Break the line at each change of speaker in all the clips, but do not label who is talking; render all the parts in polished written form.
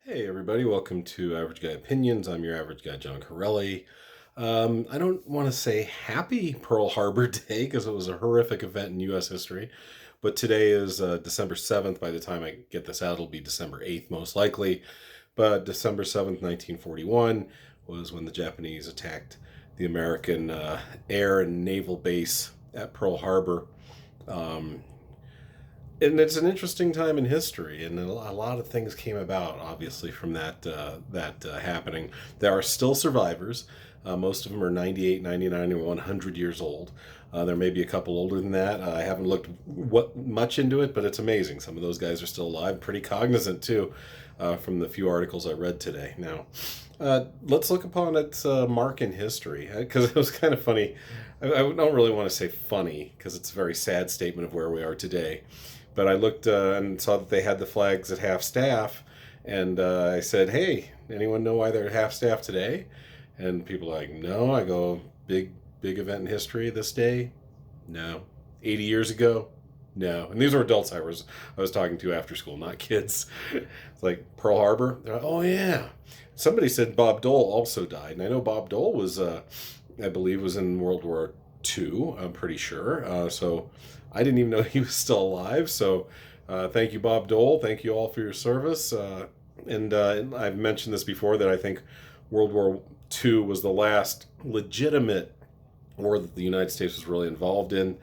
Hey everybody, welcome to Average Guy Opinions. I'm your average guy, John Corelli. I don't want to say happy Pearl Harbor Day because it was a horrific event in U.S. history, but today is December 7th. By the time I get this out, it'll be December 8th most likely. But December 7th, 1941 was when the Japanese attacked the American air and naval base at Pearl Harbor. Um, and it's an interesting time in history, and a lot of things came about, obviously, from that happening. There are still survivors. Most of them are 98, 99, and 100 years old. There may be a couple older than that. I haven't looked much into it, but it's amazing. Some of those guys are still alive, pretty cognizant too, from the few articles I read today. Now, let's look upon its mark in history, because it was kind of funny. I don't really want to say funny, because it's a very sad statement of where we are today. But I looked and saw that they had the flags at half staff, and I said, "Hey, anyone know why they're half staff today?" And people are like, "No." I go, "Big event in history this day? No. 80 years ago? No." And these were adults I was talking to after school, not kids. It's like Pearl Harbor. They're like, "Oh yeah." Somebody said Bob Dole also died, and I know Bob Dole was, I believe, was in World War II. I'm pretty sure. So I didn't even know he was still alive. So thank you, Bob Dole. Thank you all for your service. And I've mentioned this before that I think World War II was the last legitimate war that the United States was really involved in.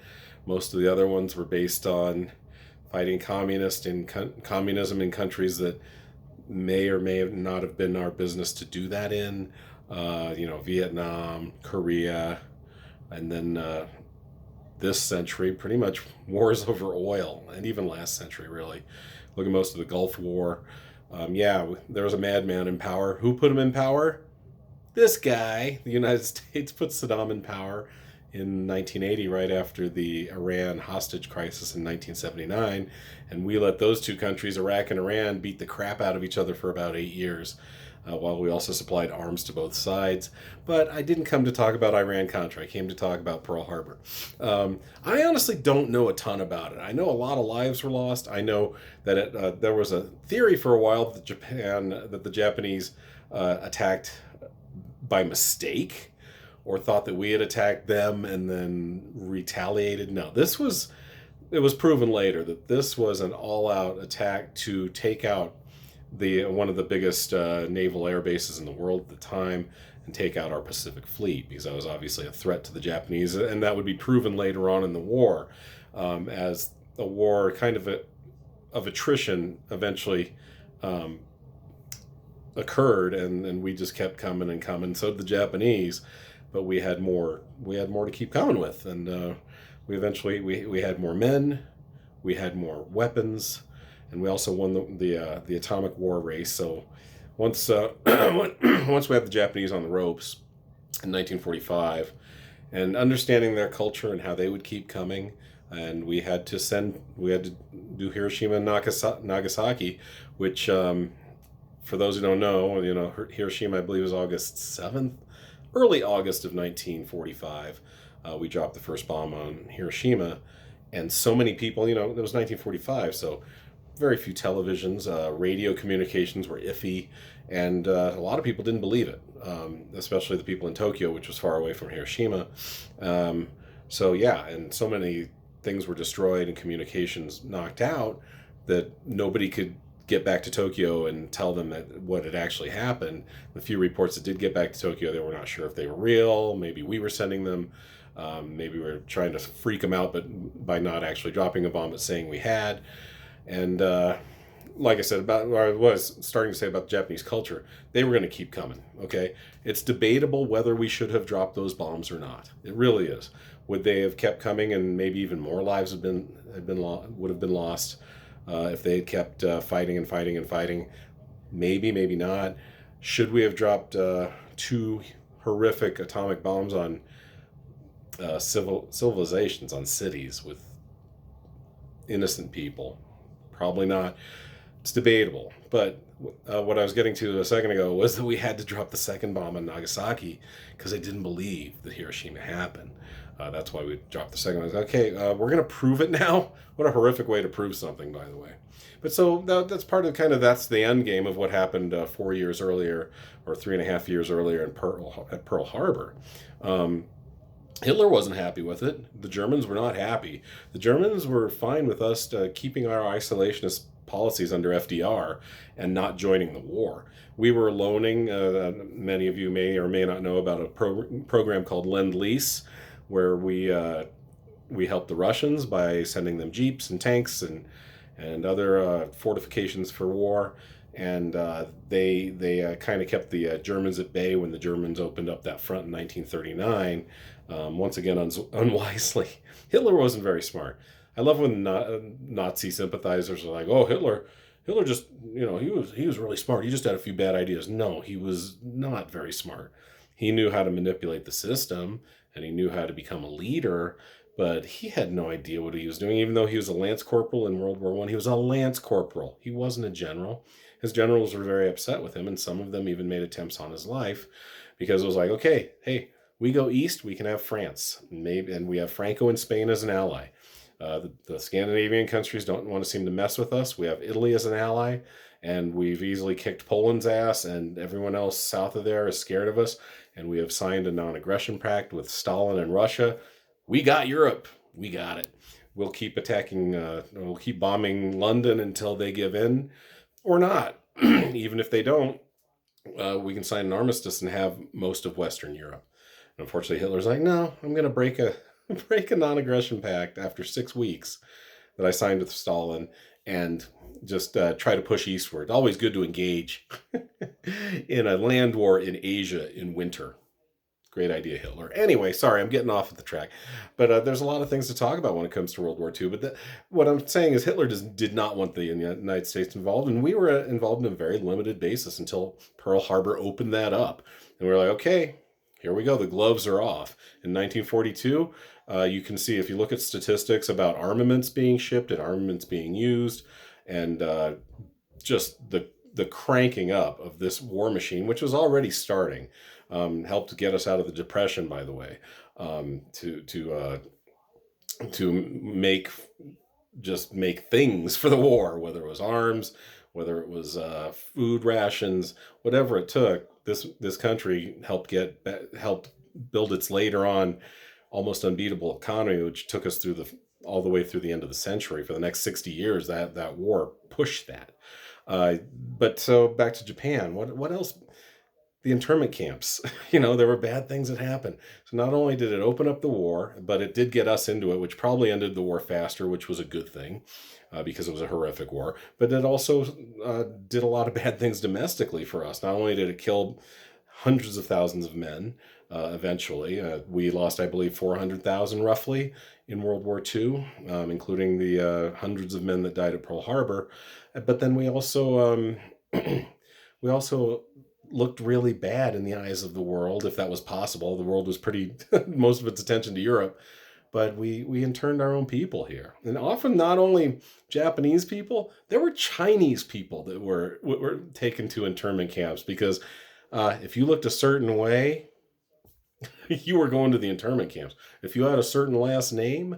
Most of the other ones were based on fighting communism in countries that may or may not have been our business to do that in. Vietnam, Korea, and then this century, pretty much wars over oil, and even last century, really. Look at most of the Gulf War. Yeah, there was a madman in power. Who put him in power? This guy. The United States put Saddam in power in 1980, right after the Iran hostage crisis in 1979, and we let those two countries, Iraq and Iran, beat the crap out of each other for about 8 years. While we also supplied arms to both sides. But I didn't come to talk about Iran-Contra. I came to talk about Pearl Harbor. I honestly don't know a ton about it. I know a lot of lives were lost. I know that there was a theory for a while that the Japanese attacked by mistake, or thought that we had attacked them and then retaliated. No, it was proven later that this was an all-out attack to take out the one of the biggest naval air bases in the world at the time and take out our Pacific Fleet, because that was obviously a threat to the Japanese, and that would be proven later on in the war, as a war kind of attrition eventually occurred, and we just kept coming and coming. So did the Japanese, but we had more to keep coming with, and we eventually we had more men, we had more weapons, and we also won the atomic war race. So once once we had the Japanese on the ropes in 1945, and understanding their culture and how they would keep coming, and we had to do Hiroshima and Nagasaki, which for those who don't know, Hiroshima, I believe, was August 7th, early August of 1945. We dropped the first bomb on Hiroshima, and so many people, it was 1945, so very few televisions, radio communications were iffy, and a lot of people didn't believe it, especially the people in Tokyo, which was far away from Hiroshima. So yeah, and so many things were destroyed and communications knocked out that nobody could get back to Tokyo and tell them that what had actually happened. The few reports that did get back to Tokyo, they were not sure if they were real. Maybe we were sending them. Maybe we were trying to freak them out, but by not actually dropping a bomb, but saying we had. And like I said, about what I was starting to say about the Japanese culture, they were going to keep coming. Okay, it's debatable whether we should have dropped those bombs or not. It really is. Would they have kept coming, and maybe even more lives would have been lost if they had kept fighting and fighting and fighting? Maybe, maybe not. Should we have dropped two horrific atomic bombs on civilizations, on cities with innocent people? Probably not. It's debatable. But what I was getting to a second ago was that we had to drop the second bomb on Nagasaki because they didn't believe that Hiroshima happened. That's why we dropped the second one. Okay, we're going to prove it now. What a horrific way to prove something, by the way. But so that's part of that's the end game of what happened 4 years earlier, or 3.5 years earlier at Pearl Harbor. Um, Hitler wasn't happy with it. The Germans were not happy. The Germans were fine with us keeping our isolationist policies under FDR and not joining the war. We were loaning, many of you may or may not know about a program called Lend-Lease, where we helped the Russians by sending them jeeps and tanks and other fortifications for war. And they kind of kept the Germans at bay when the Germans opened up that front in 1939. Once again, unwisely. Hitler wasn't very smart. I love when Nazi sympathizers are like, "Oh, Hitler just, he was really smart. He just had a few bad ideas." No, he was not very smart. He knew how to manipulate the system, and he knew how to become a leader, but he had no idea what he was doing. Even though he was a lance corporal in World War I, he was a lance corporal. He wasn't a general. His generals were very upset with him, and some of them even made attempts on his life, because it was like, okay, hey, we go east, we can have France, maybe, and we have Franco in Spain as an ally. The Scandinavian countries don't want to seem to mess with us. We have Italy as an ally, and we've easily kicked Poland's ass, and everyone else south of there is scared of us, and we have signed a non-aggression pact with Stalin and Russia. We got Europe. We got it. We'll keep attacking, we'll keep bombing London until they give in, or not. Even if they don't, we can sign an armistice and have most of Western Europe. And unfortunately, Hitler's like, no, I'm going to break a non-aggression pact after 6 weeks that I signed with Stalin, and just try to push eastward. Always good to engage in a land war in Asia in winter. Great idea, Hitler. Anyway, sorry, I'm getting off of the track. But there's a lot of things to talk about when it comes to World War II. But what I'm saying is Hitler did not want the United States involved, and we were involved in a very limited basis until Pearl Harbor opened that up. And we were like, okay, here we go. The gloves are off. In 1942, you can see, if you look at statistics about armaments being shipped and armaments being used, and just the cranking up of this war machine, which was already starting, helped get us out of the Depression, by the way, to make things for the war, whether it was arms, whether it was food rations, whatever it took. This country helped build its later on almost unbeatable economy, which took us all the way through the end of the century. For the next 60 years, that war pushed that. But so back to Japan. What else? The internment camps. There were bad things that happened. So not only did it open up the war, but it did get us into it, which probably ended the war faster, which was a good thing, because it was a horrific war. But it also did a lot of bad things domestically for us. Not only did it kill hundreds of thousands of men, eventually. We lost, I believe, 400,000 roughly in World War II, including the hundreds of men that died at Pearl Harbor. But then we also looked really bad in the eyes of the world, if that was possible. The world was pretty most of its attention to Europe, but we interned our own people here, and often not only Japanese people, there were Chinese people that were taken to internment camps, because if you looked a certain way, you were going to the internment camps. If you had a certain last name,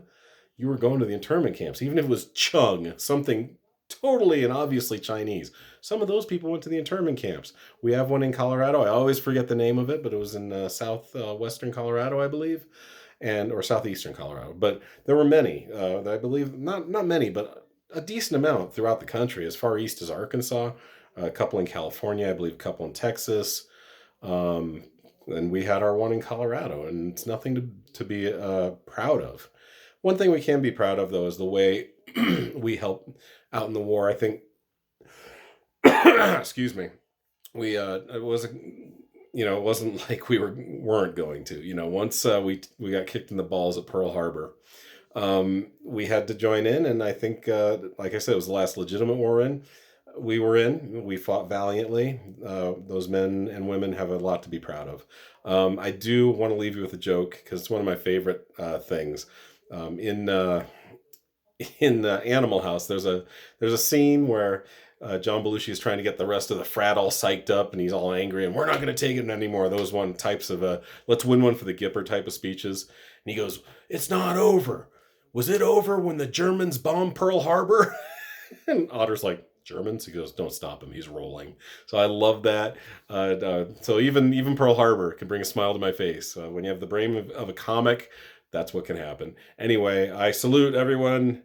you were going to the internment camps, even if it was Chung, something totally and obviously Chinese. Some of those people went to the internment camps. We have one in Colorado. I always forget the name of it, but it was in southwestern Colorado, I believe, or southeastern Colorado. But there were many. I believe not many, but a decent amount throughout the country, as far east as Arkansas. A couple in California, I believe. A couple in Texas. And we had our one in Colorado, and it's nothing to be proud of. One thing we can be proud of, though, is the way we helped out in the war. I think, excuse me, it wasn't like we weren't going to. Once we got kicked in the balls at Pearl Harbor, we had to join in, and I think, like I said, it was the last legitimate war we were in. We fought valiantly. Those men and women have a lot to be proud of. I do want to leave you with a joke, because it's one of my favorite things. In Animal House, there's a scene where John Belushi is trying to get the rest of the frat all psyched up, and he's all angry, and we're not going to take it anymore. Those one types of let's win one for the Gipper type of speeches. And he goes, "It's not over. Was it over when the Germans bombed Pearl Harbor?" And Otter's like, "Germans?" He goes, "Don't stop him. He's rolling." So I love that. So even Pearl Harbor can bring a smile to my face. When you have the brain of a comic, that's what can happen. Anyway, I salute everyone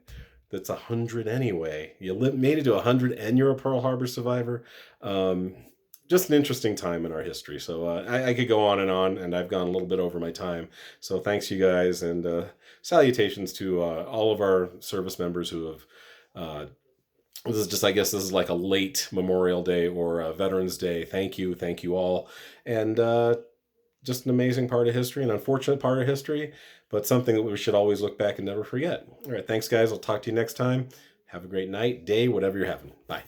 that's 100 anyway. You made it to 100 and you're a Pearl Harbor survivor. Just an interesting time in our history. So I could go on, and I've gone a little bit over my time. So thanks, you guys, and salutations to all of our service members who have. This is just, I guess, this is like a late Memorial Day or a Veterans Day. Thank you all, and just an amazing part of history, an unfortunate part of history, but something that we should always look back and never forget. All right, thanks, guys. I'll talk to you next time. Have a great night, day, whatever you're having. Bye.